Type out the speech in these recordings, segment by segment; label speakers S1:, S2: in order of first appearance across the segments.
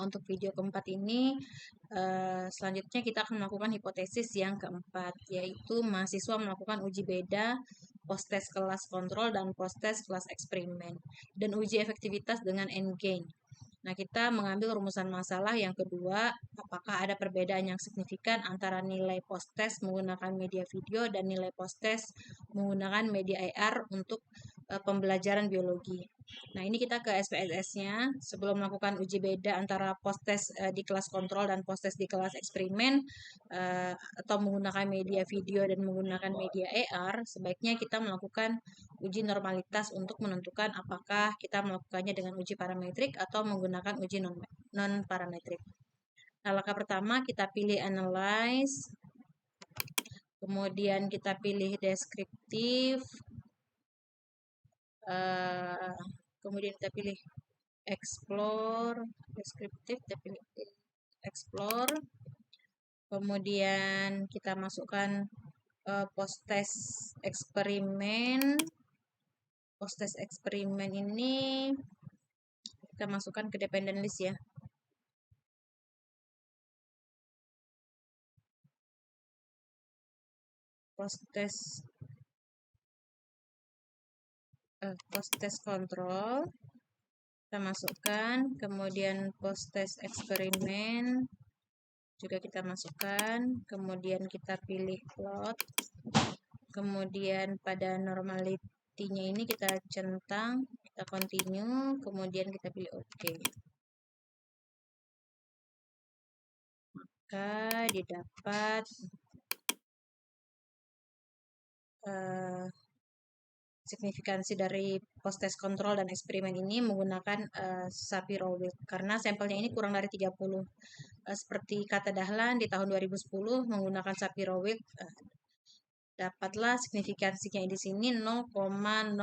S1: untuk video keempat ini, selanjutnya kita akan melakukan hipotesis yang keempat, yaitu mahasiswa melakukan uji beda post-test kelas kontrol dan post-test kelas eksperimen, dan uji efektivitas dengan endgain. Nah, kita mengambil rumusan masalah yang kedua, apakah ada perbedaan yang signifikan antara nilai post-test menggunakan media video dan nilai post-test menggunakan media AR untuk pembelajaran biologi. Nah, ini kita ke SPSS-nya. Sebelum melakukan uji beda antara post-test di kelas kontrol dan post-test di kelas eksperimen, atau menggunakan media video dan menggunakan media AR, sebaiknya kita melakukan uji normalitas untuk menentukan apakah kita melakukannya dengan uji parametrik atau menggunakan uji non-parametrik. Nah, langkah pertama kita pilih analyze, kemudian kita pilih deskriptif, kemudian kita pilih explore, deskriptif, kita pilih explore, kemudian kita masukkan post-test eksperimen. Post-test eksperimen ini kita masukkan ke dependent list ya. Post-test control kita masukkan, kemudian post-test eksperimen juga kita masukkan, kemudian kita pilih plot, kemudian pada normality-nya ini kita centang, kita continue, kemudian kita pilih OK. Maka didapat signifikansi dari post-test control dan eksperimen ini menggunakan Shapiro-Wilk karena sampelnya ini kurang dari 30. Seperti kata Dahlan di tahun 2010 menggunakan Shapiro-Wilk, dapatlah signifikansinya di sini 0,018.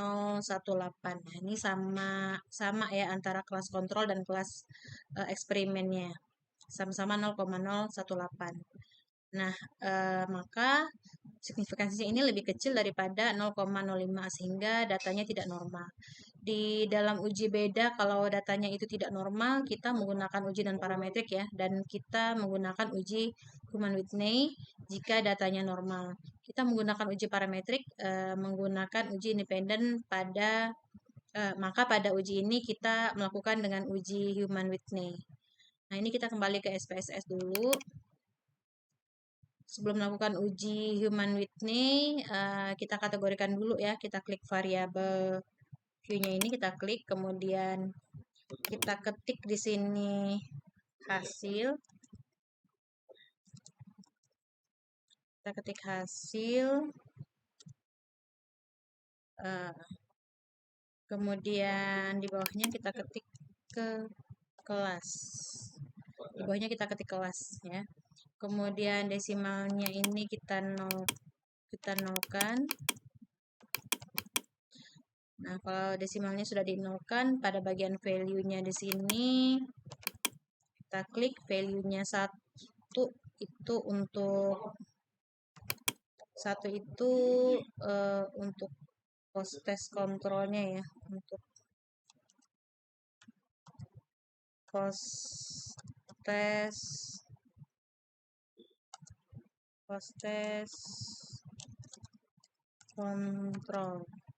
S1: Nah, ini sama ya antara kelas kontrol dan kelas eksperimennya. Sama-sama 0,018. Nah, maka signifikansinya ini lebih kecil daripada 0,05 sehingga datanya tidak normal. Di dalam uji beda kalau datanya itu tidak normal, kita menggunakan uji non parametrik ya, dan kita menggunakan uji Human-Whitney jika datanya normal. Kita menggunakan uji parametrik, menggunakan uji independen pada maka pada uji ini kita melakukan dengan uji Human-Whitney. Nah, ini kita kembali ke SPSS dulu. Sebelum melakukan uji Human-Whitney, kita kategorikan dulu ya. Kita klik variabel view-nya ini, kita klik, kemudian kita ketik di sini hasil. Kita ketik hasil. Kemudian di bawahnya kita ketik ke kelas. Di bawahnya kita ketik kelas ya. Kemudian desimalnya ini kita nolkan. Nah, kalau desimalnya sudah dinolkan, pada bagian value-nya di sini kita klik value-nya 1 itu untuk untuk post-test kontrolnya ya, untuk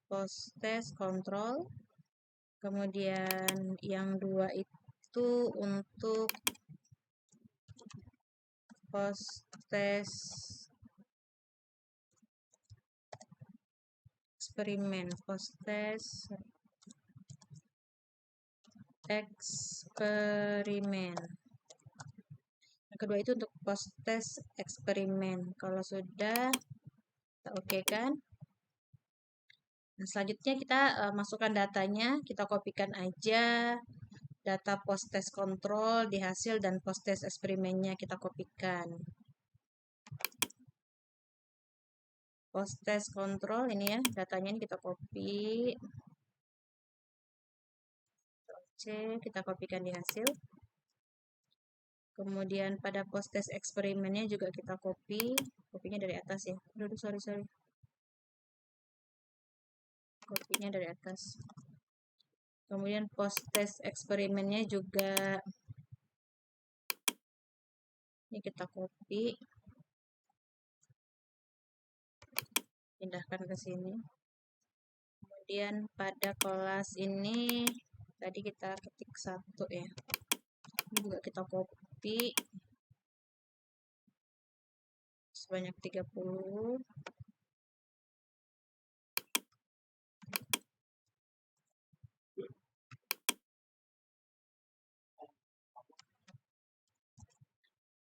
S1: post-test control. Kemudian yang 2 itu untuk post-test eksperimen, yang kedua itu untuk post-test eksperimen. Kalau sudah kita oke kan. Nah, selanjutnya kita masukkan datanya, kita kopikan aja data post-test control di hasil dan post-test eksperimennya kita kopikan. Post-test control ini ya, datanya ini kita copy. Kita kopikan di hasil. Kemudian pada post-test eksperimennya juga kita copy. Kopinya dari atas ya. Aduh, sorry. Kopinya dari atas. Kemudian post-test eksperimennya juga Ini kita copy, pindahkan ke sini. Kemudian pada kelas ini tadi kita ketik 1 ya. Ini juga kita copy sebanyak 30.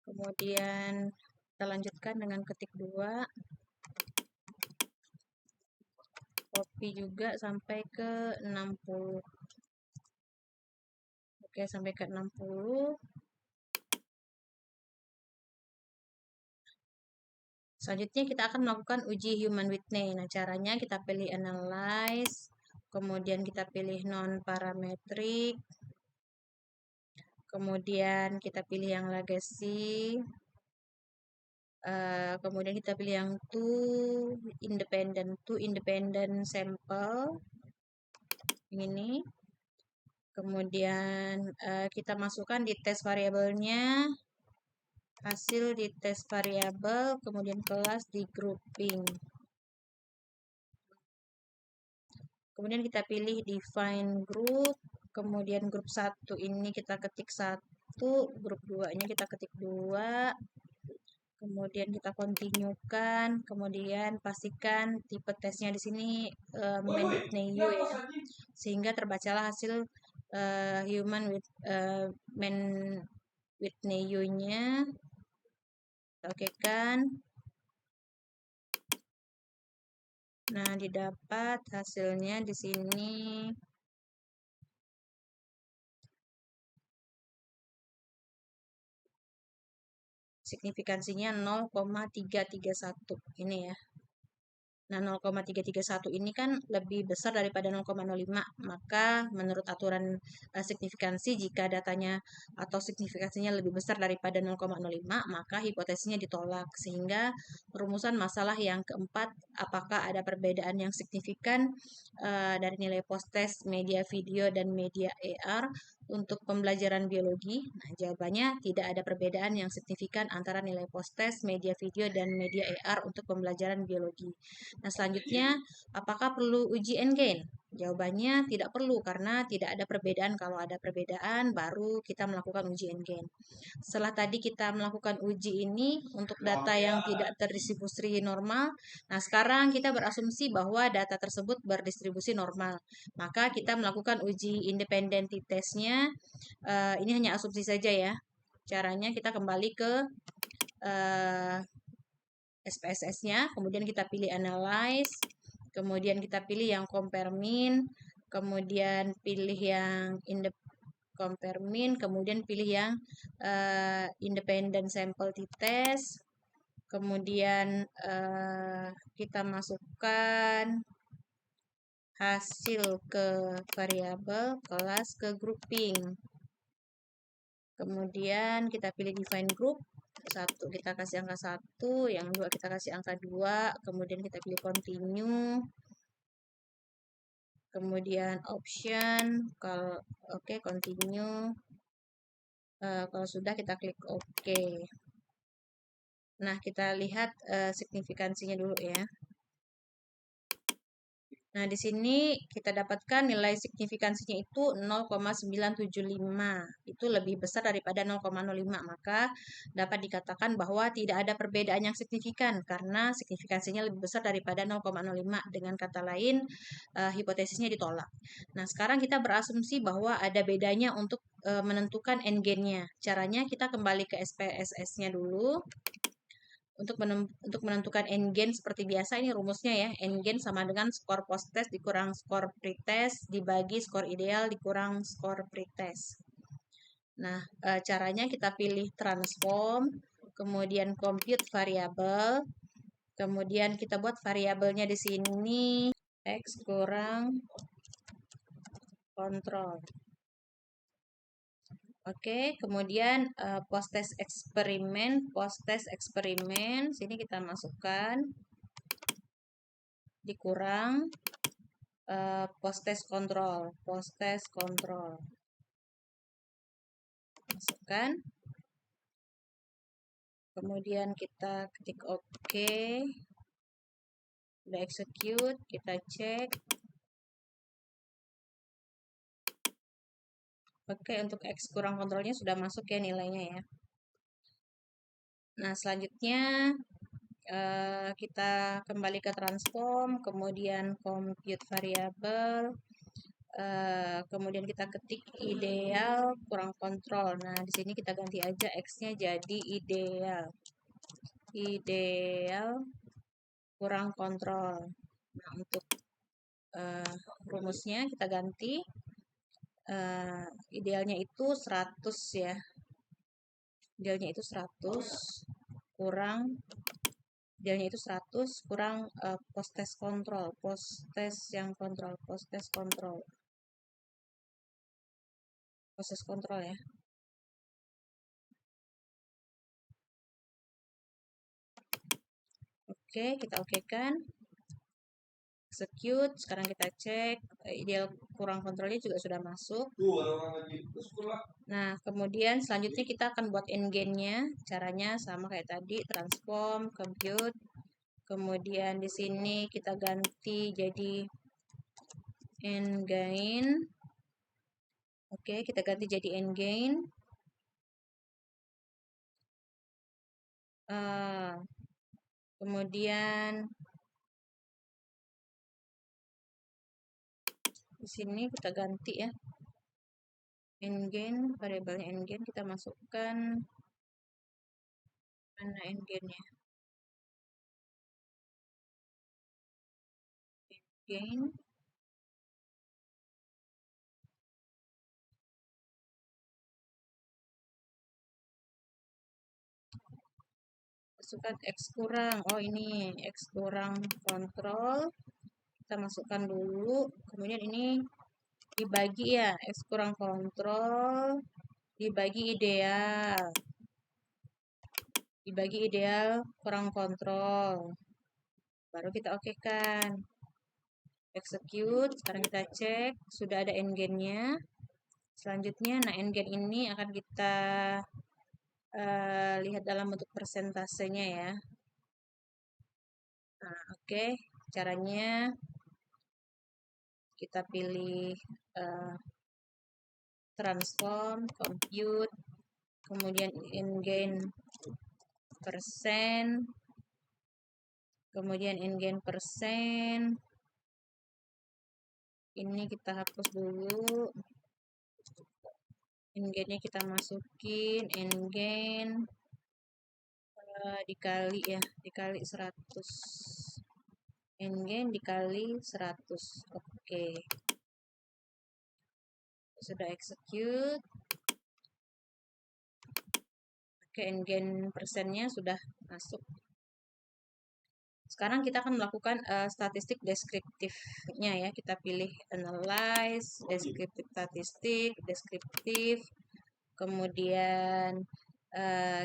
S1: Kemudian kita lanjutkan dengan ketik 2. Copy juga sampai ke 60. Oke, sampai ke 60. Selanjutnya kita akan melakukan uji human Whitney. Nah, caranya kita pilih analyze, kemudian kita pilih non-parametric, kemudian kita pilih yang legacy, kemudian kita pilih yang two independent sample, ini. Kemudian kita masukkan di tes variabelnya, hasil di tes variabel, kemudian kelas di grouping. Kemudian kita pilih define group, kemudian grup 1 ini kita ketik 1, grup 2-nya kita ketik 2, kemudian kita continue-kan, kemudian pastikan tipe tesnya di sini main Whitney U ya, sehingga terbacalah hasil human with main Whitney U-nya. Oke kan. Nah, didapat hasilnya di sini. Signifikansinya 0,331 ini ya. Nah, 0,331 ini kan lebih besar daripada 0,05. Maka menurut aturan signifikansi, jika datanya atau signifikansinya lebih besar daripada 0,05, maka hipotesisnya ditolak. Sehingga rumusan masalah yang keempat, apakah ada perbedaan yang signifikan dari nilai post-test media video dan media AR untuk pembelajaran biologi? Nah, jawabannya tidak ada perbedaan yang signifikan antara nilai post-test media video dan media AR untuk pembelajaran biologi. Nah, selanjutnya, apakah perlu uji N-gain? Jawabannya tidak perlu karena tidak ada perbedaan. Kalau ada perbedaan, baru kita melakukan uji N-gain. Setelah tadi kita melakukan uji ini untuk data yang tidak terdistribusi normal, nah sekarang kita berasumsi bahwa data tersebut berdistribusi normal. Maka kita melakukan uji independent testnya. Ini hanya asumsi saja ya. Caranya kita kembali ke SPSS-nya, kemudian kita pilih analyze, kemudian kita pilih yang compare mean, kemudian pilih yang compare mean, kemudian pilih yang independent sample t-test, kemudian kita masukkan hasil ke variabel, kelas ke grouping. Kemudian kita pilih define group. 1 kita kasih angka 1, yang 2 kita kasih angka 2, kemudian kita pilih continue, kemudian option, kalau oke, continue, kalau sudah kita klik OK. Nah, kita lihat signifikansinya dulu ya. Nah, di sini kita dapatkan nilai signifikansinya itu 0,975. Itu lebih besar daripada 0,05. Maka dapat dikatakan bahwa tidak ada perbedaan yang signifikan karena signifikansinya lebih besar daripada 0,05. Dengan kata lain, hipotesisnya ditolak. Nah, sekarang kita berasumsi bahwa ada bedanya untuk menentukan N-gain-nya. Caranya kita kembali ke SPSS-nya dulu. Untuk menentukan N-gain seperti biasa, ini rumusnya ya. N-gain sama dengan skor post-test dikurang skor pre-test dibagi skor ideal dikurang skor pre-test. Nah, caranya kita pilih transform, kemudian compute variabel, kemudian kita buat variabelnya di sini X kurang kontrol. Oke, kemudian post-test eksperimen, sini kita masukkan dikurang post-test kontrol, masukkan. Kemudian kita ketik OK. Udah execute, kita cek. Oke, untuk X kurang kontrolnya sudah masuk ya nilainya ya. Nah, selanjutnya kita kembali ke transform, kemudian compute variable, kemudian kita ketik ideal kurang kontrol. Nah, di sini kita ganti aja X-nya jadi ideal. Ideal kurang kontrol. Nah, untuk rumusnya kita ganti. Idealnya itu 100 ya. Idealnya itu 100 kurang idealnya itu 100 kurang post test kontrol. Post test yang kontrol, post test kontrol. Proses kontrol ya. Oke, kita okekan. Execute. Sekarang kita cek ideal kurang kontrolnya juga sudah masuk. Nah, kemudian selanjutnya kita akan buat endgain-nya. Caranya sama kayak tadi, transform, compute. Kemudian di sini kita ganti jadi endgain. Oke, kita ganti jadi endgain. Kemudian di sini kita ganti ya. Endgain, variabelnya endgain kita masukkan mana endgainnya. Endgain. Masukkan X kurang. Oh, ini X kurang kontrol. Kita masukkan dulu. Kemudian ini dibagi ya. X kurang kontrol dibagi ideal. Dibagi ideal kurang kontrol. Baru kita okekan. Execute. Sekarang kita cek. Sudah ada endgain-nya. Selanjutnya, nah endgain ini akan kita lihat dalam bentuk persentasenya ya. Nah, oke. Caranya kita pilih transform, compute, kemudian endgain persen, kemudian endgain persen. Ini kita hapus dulu. Endgainnya kita masukin, endgain dikali ya, dikali 100. Endgain dikali 100. Oke. Sudah execute. Oke, endgain persennya sudah masuk. Sekarang kita akan melakukan statistik deskriptifnya ya. Kita pilih analyze, deskriptif statistik, deskriptif. Kemudian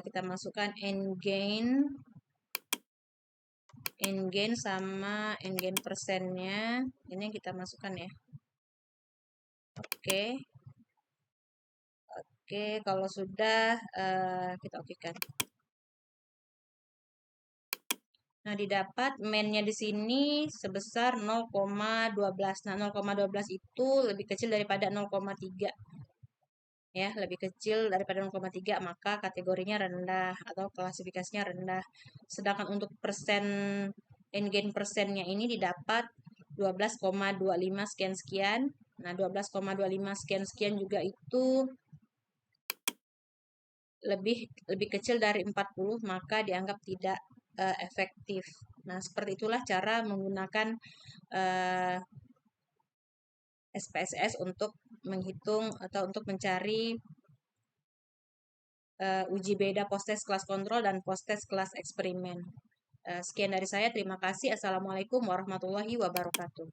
S1: kita masukkan endgain sama endgain persennya. Ini yang kita masukkan ya. Oke. Oke, kalau sudah kita okekan. Nah, didapat main-nya di sini sebesar 0,12. Nah, 0,12 itu lebih kecil daripada 0,3. Ya, lebih kecil daripada 0,3, maka kategorinya rendah atau klasifikasinya rendah. Sedangkan untuk persen endgain persennya ini didapat 12,25 sekian-sekian. Nah, 12,25 sekian-sekian juga itu lebih kecil dari 40, maka dianggap tidak efektif. Nah, seperti itulah cara menggunakan SPSS untuk menghitung atau untuk mencari uji beda post-test kelas kontrol dan post-test kelas eksperimen. Sekian dari saya, terima kasih. Assalamualaikum warahmatullahi wabarakatuh.